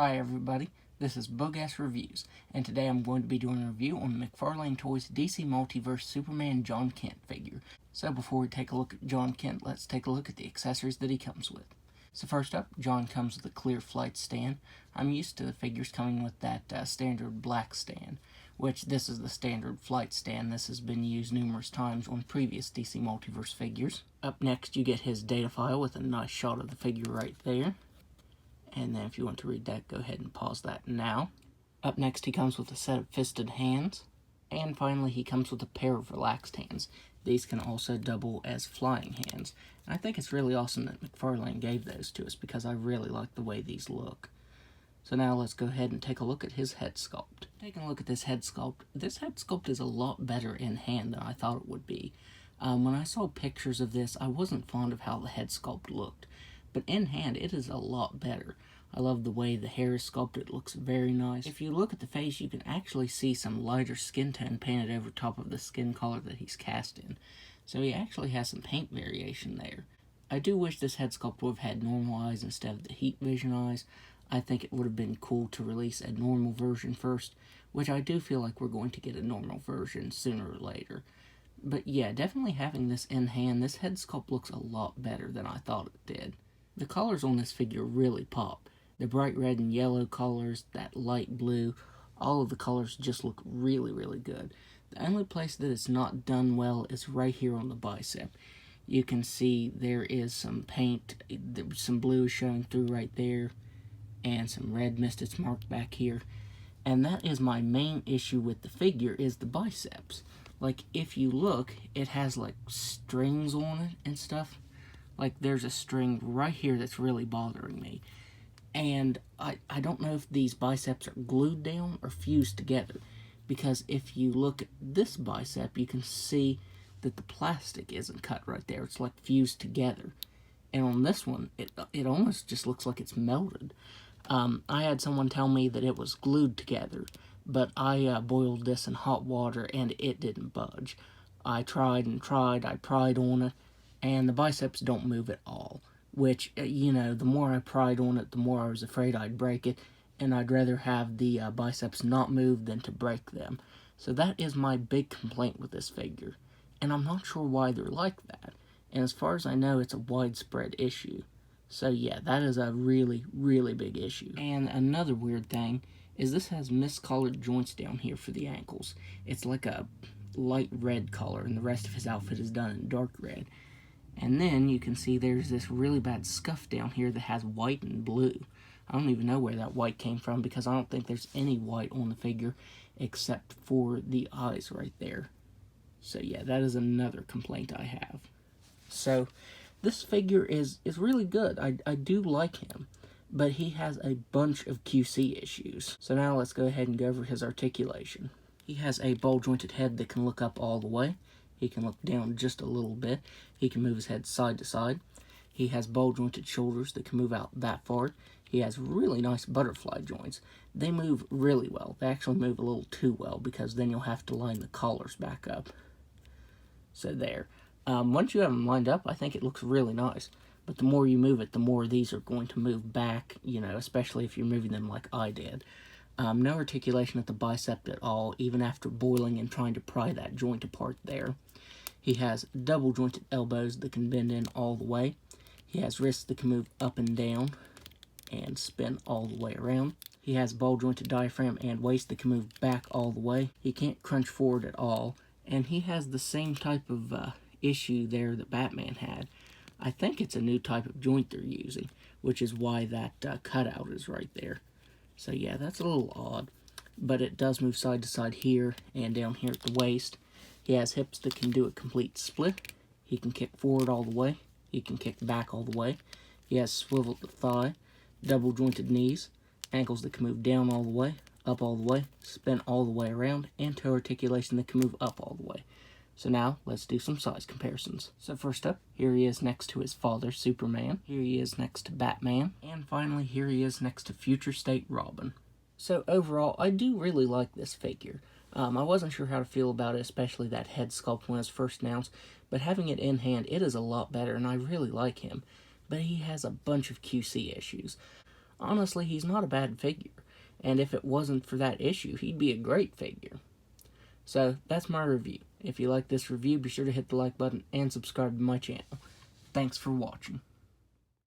Hi everybody, this is Bug-Ass Reviews, and today I'm going to be doing a review on the McFarlane Toys DC Multiverse Superman John Kent figure. So before we take a look at John Kent, let's take a look at the accessories that he comes with. So first up, John comes with a clear flight stand. I'm used to the figures coming with that standard black stand, which this is the standard flight stand. This has been used numerous times on previous DC Multiverse figures. Up next, you get his data file with a nice shot of the figure right there. And then if you want to read that, go ahead and pause that now. Up next, he comes with a set of fisted hands. And finally, he comes with a pair of relaxed hands. These can also double as flying hands. And I think it's really awesome that McFarlane gave those to us because I really like the way these look. So now let's go ahead and take a look at his head sculpt. Taking a look at this head sculpt is a lot better in hand than I thought it would be. When I saw pictures of this, I wasn't fond of how the head sculpt looked. But in hand, it is a lot better. I love the way the hair is sculpted. It looks very nice. If you look at the face, you can actually see some lighter skin tone painted over top of the skin color that he's cast in. So he actually has some paint variation there. I do wish this head sculpt would have had normal eyes instead of the heat vision eyes. I think it would have been cool to release a normal version first, which I do feel like we're going to get a normal version sooner or later. But yeah, definitely having this in hand, this head sculpt looks a lot better than I thought it did. The colors on this figure really pop. The bright red and yellow colors, that light blue, all of the colors just look really, really good. The only place that it's not done well is right here on the bicep. You can see there is some paint, some blue showing through right there, and some red mist it's marked back here. And that is my main issue with the figure, is the biceps. Like, if you look, it has like strings on it and stuff. Like, there's a string right here that's really bothering me. And I don't know if these biceps are glued down or fused together. Because if you look at this bicep, you can see that the plastic isn't cut right there. It's like fused together. And on this one, it almost just looks like it's melted. I had someone tell me that it was glued together. But I boiled this in hot water and it didn't budge. I tried and tried. I pried on it. And the biceps don't move at all, which, you know, the more I pried on it, the more I was afraid I'd break it, and I'd rather have the biceps not move than to break them. So that is my big complaint with this figure, and I'm not sure why they're like that, and as far as I know, it's a widespread issue. So yeah, that is a really, really big issue. And another weird thing is this has miscolored joints down here for the ankles. It's like a light red color, and the rest of his outfit is done in dark red. And then you can see there's this really bad scuff down here that has white and blue. I don't even know where that white came from because I don't think there's any white on the figure except for the eyes right there. So yeah, that is another complaint I have. So this figure is really good. I do like him, but he has a bunch of QC issues. So now let's go ahead and go over his articulation. He has a ball-jointed head that can look up all the way. He can look down just a little bit. He can move his head side to side. He has ball-jointed shoulders that can move out that far. He has really nice butterfly joints. They move really well. They actually move a little too well because then you'll have to line the collars back up. So there. Once you have them lined up, I think it looks really nice. But the more you move it, the more these are going to move back, you know, especially if you're moving them like I did. No articulation at the bicep at all, even after boiling and trying to pry that joint apart there. He has double jointed elbows that can bend in all the way. He has wrists that can move up and down and spin all the way around. He has ball jointed diaphragm and waist that can move back all the way. He can't crunch forward at all. And he has the same type of issue there that Batman had. I think it's a new type of joint they're using, which is why that cutout is right there. So yeah, that's a little odd, but it does move side to side here and down here at the waist. He has hips that can do a complete split. He can kick forward all the way. He can kick back all the way. He has swiveled thigh, double jointed knees, ankles that can move down all the way, up all the way, spin all the way around, and toe articulation that can move up all the way. So now, let's do some size comparisons. So first up, here he is next to his father, Superman. Here he is next to Batman. And finally, here he is next to Future State Robin. So overall, I do really like this figure. I wasn't sure how to feel about it, especially that head sculpt when it was first announced, but having it in hand, it is a lot better, and I really like him. But he has a bunch of QC issues. Honestly, he's not a bad figure, and if it wasn't for that issue, he'd be a great figure. So, that's my review. If you like this review, be sure to hit the like button and subscribe to my channel. Thanks for watching.